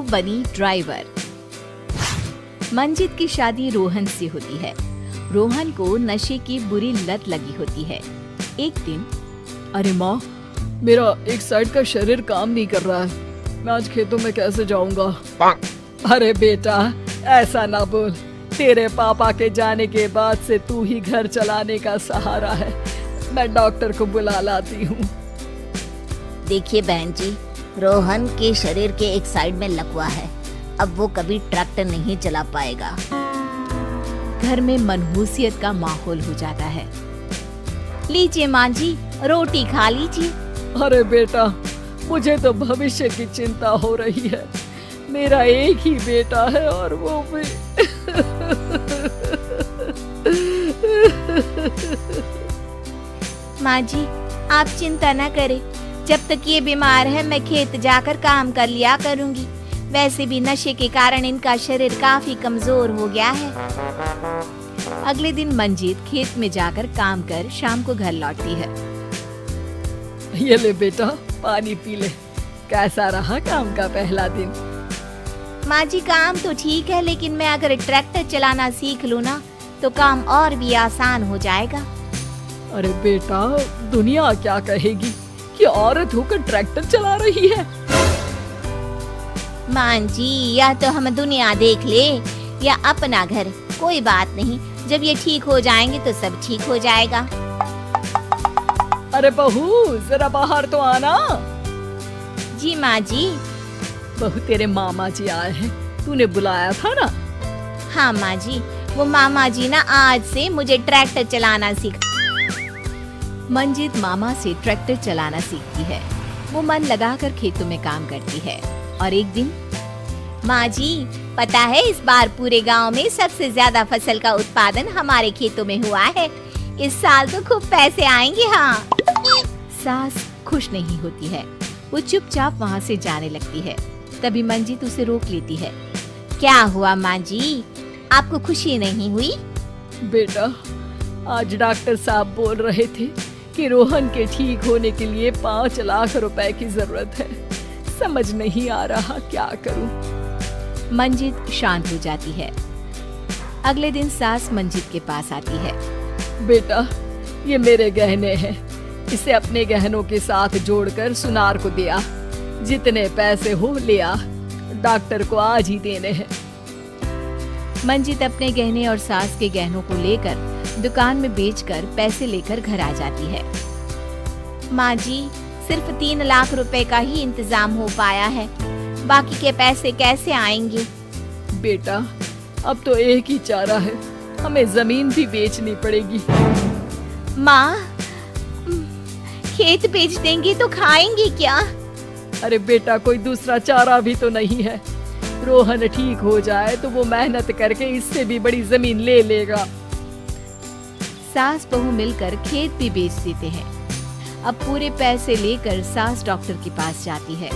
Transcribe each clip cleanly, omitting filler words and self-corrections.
बनी ड्राइवर। मंजित की शादी रोहन से होती है। रोहन को नशे की बुरी लत लगी होती है। एक दिन, अरे माँ, मेरा एक साइड का शरीर काम नहीं कर रहा है, मैं आज खेतों में कैसे जाऊंगा? अरे बेटा, ऐसा ना बोल, तेरे पापा के जाने के बाद से तू ही घर चलाने का सहारा है। मैं डॉक्टर को बुला लाती हूँ। देखिए बहन जी, रोहन के शरीर के एक साइड में लकवा है, अब वो कभी ट्रैक्टर नहीं चला पाएगा। घर में मनहूसियत का माहौल हो जाता है। लीजिए माँ जी, रोटी खा लीजिए। अरे बेटा, मुझे तो भविष्य की चिंता हो रही है। मेरा एक ही बेटा है और वो भी माँ जी, आप चिंता न करें, जब तक ये बीमार है मैं खेत जाकर काम कर लिया करूँगी। वैसे भी नशे के कारण इनका शरीर काफी कमजोर हो गया है। अगले दिन मंजीत खेत में जाकर काम कर शाम को घर लौटती है। ये ले बेटा, पानी पी ले। कैसा रहा काम का पहला दिन? माँ जी, काम तो ठीक है, लेकिन मैं अगर ट्रैक्टर चलाना सीख लूँ ना तो काम और भी आसान हो जाएगा। अरे बेटा, दुनिया क्या कहेगी कि औरत होकर ट्रैक्टर चला रही है? माँ जी, या तो हम दुनिया देख ले या अपना घर, कोई बात नहीं, जब ये ठीक हो जाएंगे तो सब ठीक हो जाएगा। अरे बहू, जरा बाहर तो आना। जी माँ जी। बहू, तेरे मामा जी आए हैं, तूने बुलाया था ना? हाँ माँ जी, वो मामा जी ना आज से मुझे ट्रैक्टर चलाना सीखा। मंजित मामा से ट्रैक्टर चलाना सीखती है। वो मन लगाकर खेतों में काम करती है। और एक दिन, माँ जी, पता है इस बार पूरे गांव में सबसे ज्यादा फसल का उत्पादन हमारे खेतों में हुआ है। इस साल तो खूब पैसे आएंगे। हाँ। सास खुश नहीं होती है। वो चुपचाप वहाँ से जाने लगती है। तभी मंजित उसे रोक लेती है। क्या हुआ माँ जी, आपको खुशी नहीं हुई? बेटा, आज डॉक्टर साहब बोल रहे थे कि रोहन के ठीक होने के लिए 5 लाख रुपए की जरूरत है। समझ नहीं आ रहा क्या करूं। मंजित शांत हो जाती है। अगले दिन सास मंजित के पास आती है। बेटा, ये मेरे गहने हैं, इसे अपने गहनों के साथ जोड़कर सुनार को दिया। जितने पैसे हो ले आ, डॉक्टर को आज ही देने हैं। मंजित अपने गहने और सास के गहनों को लेकर दुकान में बेचकर पैसे लेकर घर आ जाती है। माँ जी, सिर्फ 3 लाख रुपए का ही इंतजाम हो पाया है, बाकी के पैसे कैसे आएंगे? बेटा, अब तो एक ही चारा है, हमें जमीन भी बेचनी पड़ेगी। माँ, खेत बेच देंगे तो खाएंगे क्या? अरे बेटा, कोई दूसरा चारा भी तो नहीं है। रोहन ठीक हो जाए तो वो मेहनत करके इससे भी बड़ी जमीन ले लेगा। सास बहू मिलकर खेत भी बेच देते हैं। अब पूरे पैसे लेकर सास डॉक्टर के पास जाती है।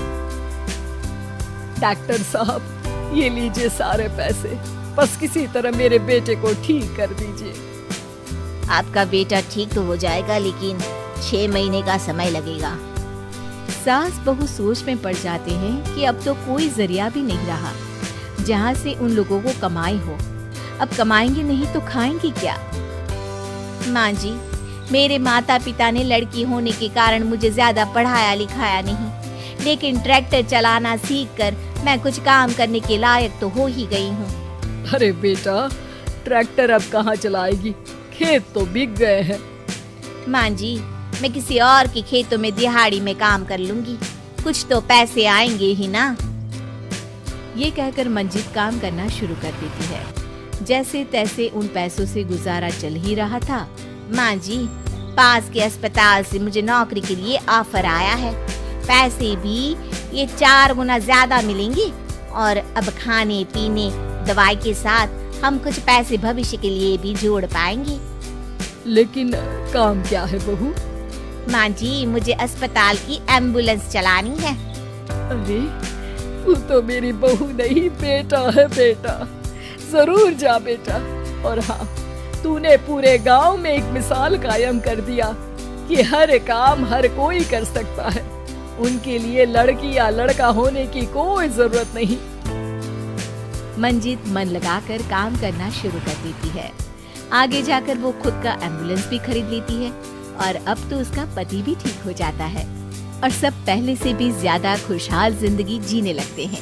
डॉक्टर साहब, ये लीजिए सारे पैसे, बस किसी तरह मेरे बेटे को ठीक कर दीजिए। आपका बेटा ठीक तो हो जाएगा, लेकिन 6 महीने का समय लगेगा। सास बहू सोच में पड़ जाते हैं कि अब तो कोई जरिया भी नहीं रहा जहाँ से उन लोगों को कमाई हो। अब कमाएंगे नहीं तो खाएंगे क्या? माँ जी, मेरे माता पिता ने लड़की होने के कारण मुझे ज्यादा पढ़ाया लिखाया नहीं, लेकिन ट्रैक्टर चलाना सीखकर मैं कुछ काम करने के लायक तो हो ही गई हूँ। अरे बेटा, ट्रैक्टर अब कहाँ चलाएगी, खेत तो बिक गए हैं। माँ जी, मैं किसी और के खेतों में दिहाड़ी में काम कर लूंगी, कुछ तो पैसे आएंगे ही ना। ये कहकर मंजित काम करना शुरू कर देती है। जैसे तैसे उन पैसों से गुजारा चल ही रहा था। माँ जी, पास के अस्पताल से मुझे नौकरी के लिए ऑफर आया है। पैसे भी ये 4 गुना ज्यादा मिलेंगे और अब खाने पीने दवाई के साथ हम कुछ पैसे भविष्य के लिए भी जोड़ पाएंगे। लेकिन काम क्या है बहू? माँ जी, मुझे अस्पताल की एम्बुलेंस चलानी है। अरे, तू तो मेरी बहू नहीं, बेटा है बेटा। जरूर जा बेटा। और हाँ, तूने पूरे गांव में एक मिसाल कायम कर दिया कि हर काम हर कोई कर सकता है। उनके लिए लड़की या लड़का होने की कोई जरूरत नहीं। मंजीत मन लगाकर काम करना शुरू कर देती है। आगे जाकर वो खुद का एम्बुलेंस भी खरीद लेती है और अब तो उसका पति भी ठीक हो जाता है और सब पहले से भी ज्यादा खुशहाल जिंदगी जीने लगते हैं।